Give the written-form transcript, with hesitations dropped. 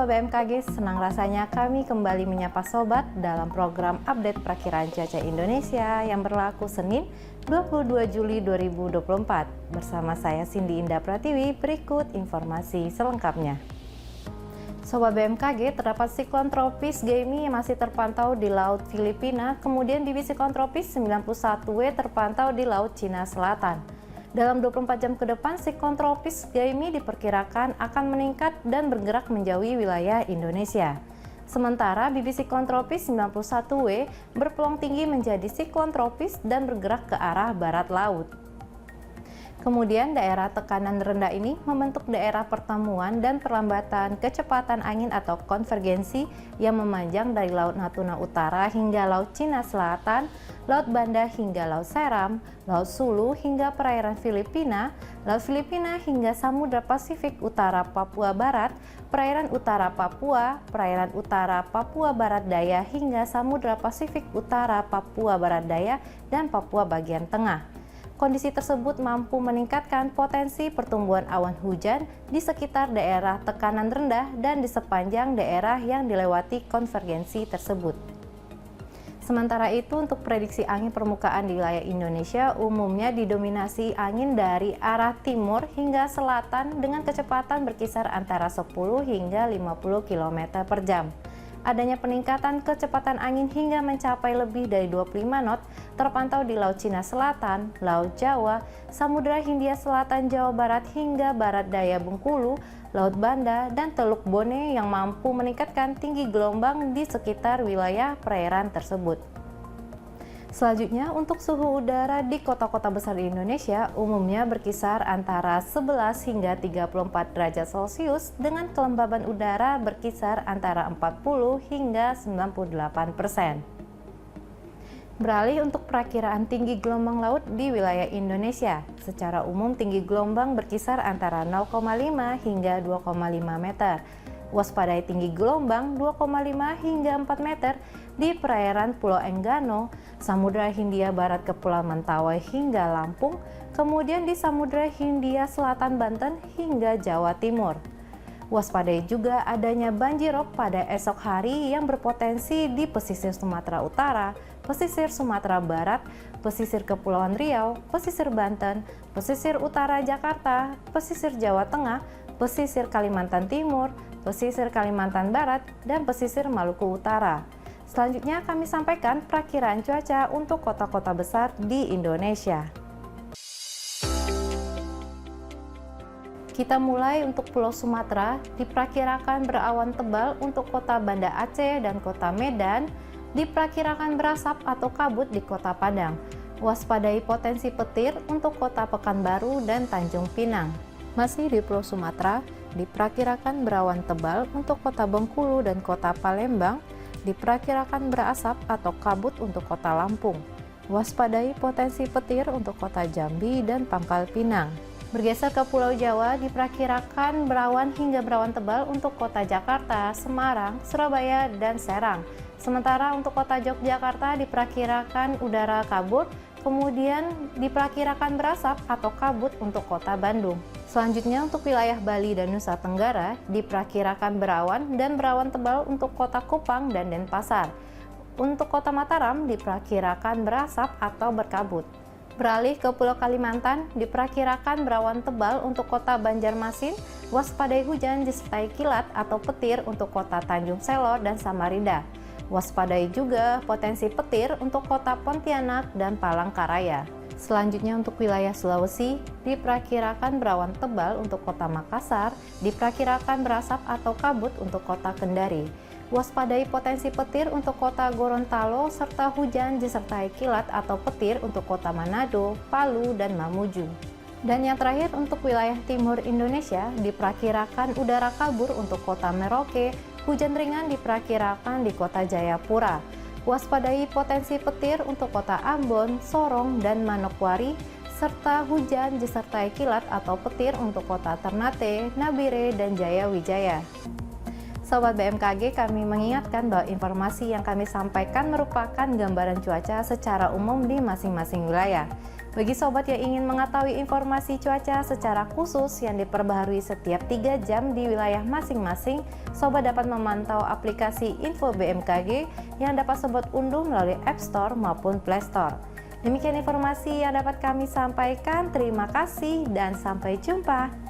BMKG, senang rasanya kami kembali menyapa Sobat dalam program update perakiraan cuaca Indonesia yang berlaku Senin 22 Juli 2024. Bersama saya Cindy Indah Pratiwi, berikut informasi selengkapnya. Sobat BMKG, terdapat siklon tropis Gemi yang masih terpantau di Laut Filipina, kemudian bibit siklon tropis 91W terpantau di Laut Cina Selatan. Dalam 24 jam ke depan, siklon tropis Gemi diperkirakan akan meningkat dan bergerak menjauhi wilayah Indonesia. Sementara bibit siklon tropis 91W berpeluang tinggi menjadi siklon tropis dan bergerak ke arah barat laut. Kemudian daerah tekanan rendah ini membentuk daerah pertemuan dan perlambatan kecepatan angin atau konvergensi yang memanjang dari Laut Natuna Utara hingga Laut Cina Selatan, Laut Banda hingga Laut Seram, Laut Sulu hingga perairan Filipina, Laut Filipina hingga Samudra Pasifik Utara Papua Barat, perairan utara Papua, perairan utara Papua Barat Daya hingga Samudra Pasifik Utara Papua Barat Daya dan Papua bagian tengah. Kondisi tersebut mampu meningkatkan potensi pertumbuhan awan hujan di sekitar daerah tekanan rendah dan di sepanjang daerah yang dilewati konvergensi tersebut. Sementara itu, untuk prediksi angin permukaan di wilayah Indonesia umumnya didominasi angin dari arah timur hingga selatan dengan kecepatan berkisar antara 10 hingga 50 km per jam. Adanya peningkatan kecepatan angin hingga mencapai lebih dari 25 knot terpantau di Laut Cina Selatan, Laut Jawa, Samudra Hindia Selatan Jawa Barat hingga Barat Daya Bengkulu, Laut Banda, dan Teluk Bone yang mampu meningkatkan tinggi gelombang di sekitar wilayah perairan tersebut. Selanjutnya, untuk suhu udara di kota-kota besar di Indonesia umumnya berkisar antara 11 hingga 34 derajat Celcius dengan kelembaban udara berkisar antara 40 hingga 98%. Beralih untuk perakiraan tinggi gelombang laut di wilayah Indonesia. Secara umum tinggi gelombang berkisar antara 0,5 hingga 2,5 meter. Waspadai tinggi gelombang 2,5 hingga 4 meter di perairan Pulau Enggano, Samudra Hindia Barat Kepulauan Mentawai hingga Lampung, kemudian di Samudra Hindia Selatan Banten hingga Jawa Timur. Waspadai juga adanya banjirop pada esok hari yang berpotensi di pesisir Sumatera Utara, pesisir Sumatera Barat, pesisir Kepulauan Riau, pesisir Banten, pesisir utara Jakarta, pesisir Jawa Tengah, pesisir Kalimantan Timur, pesisir Kalimantan Barat, dan pesisir Maluku Utara. Selanjutnya kami sampaikan perakiraan cuaca untuk kota-kota besar di Indonesia. Kita mulai untuk Pulau Sumatera, diperkirakan berawan tebal untuk kota Banda Aceh dan kota Medan, diperkirakan berasap atau kabut di kota Padang. Waspadai potensi petir untuk kota Pekanbaru dan Tanjung Pinang. Masih di Pulau Sumatera, diperkirakan berawan tebal untuk kota Bengkulu dan kota Palembang, diperkirakan berasap atau kabut untuk kota Lampung. Waspadai potensi petir untuk kota Jambi dan Pangkal Pinang. Bergeser ke Pulau Jawa, diperkirakan berawan hingga berawan tebal untuk kota Jakarta, Semarang, Surabaya, dan Serang. Sementara untuk kota Yogyakarta diperkirakan udara kabut, kemudian diperkirakan berasap atau kabut untuk kota Bandung. Selanjutnya untuk wilayah Bali dan Nusa Tenggara diperkirakan berawan dan berawan tebal untuk kota Kupang dan Denpasar. Untuk kota Mataram diperkirakan berasap atau berkabut. Beralih ke Pulau Kalimantan diperkirakan berawan tebal untuk kota Banjarmasin, waspadai hujan disertai kilat atau petir untuk kota Tanjung Selor dan Samarinda. Waspadai juga potensi petir untuk kota Pontianak dan Palangkaraya. Selanjutnya untuk wilayah Sulawesi, diperkirakan berawan tebal untuk kota Makassar, diperkirakan berasap atau kabut untuk kota Kendari. Waspadai potensi petir untuk kota Gorontalo, serta hujan disertai kilat atau petir untuk kota Manado, Palu, dan Mamuju. Dan yang terakhir untuk wilayah timur Indonesia, diperkirakan udara kabur untuk kota Merauke, hujan ringan diperkirakan di kota Jayapura. Waspadai potensi petir untuk kota Ambon, Sorong, dan Manokwari, serta hujan disertai kilat atau petir untuk kota Ternate, Nabire, dan Jaya Wijaya. Sobat BMKG, kami mengingatkan bahwa informasi yang kami sampaikan merupakan gambaran cuaca secara umum di masing-masing wilayah. Bagi sobat yang ingin mengetahui informasi cuaca secara khusus yang diperbaharui setiap 3 jam di wilayah masing-masing, sobat dapat memantau aplikasi Info BMKG yang dapat sobat unduh melalui App Store maupun Play Store. Demikian informasi yang dapat kami sampaikan. Terima kasih dan sampai jumpa.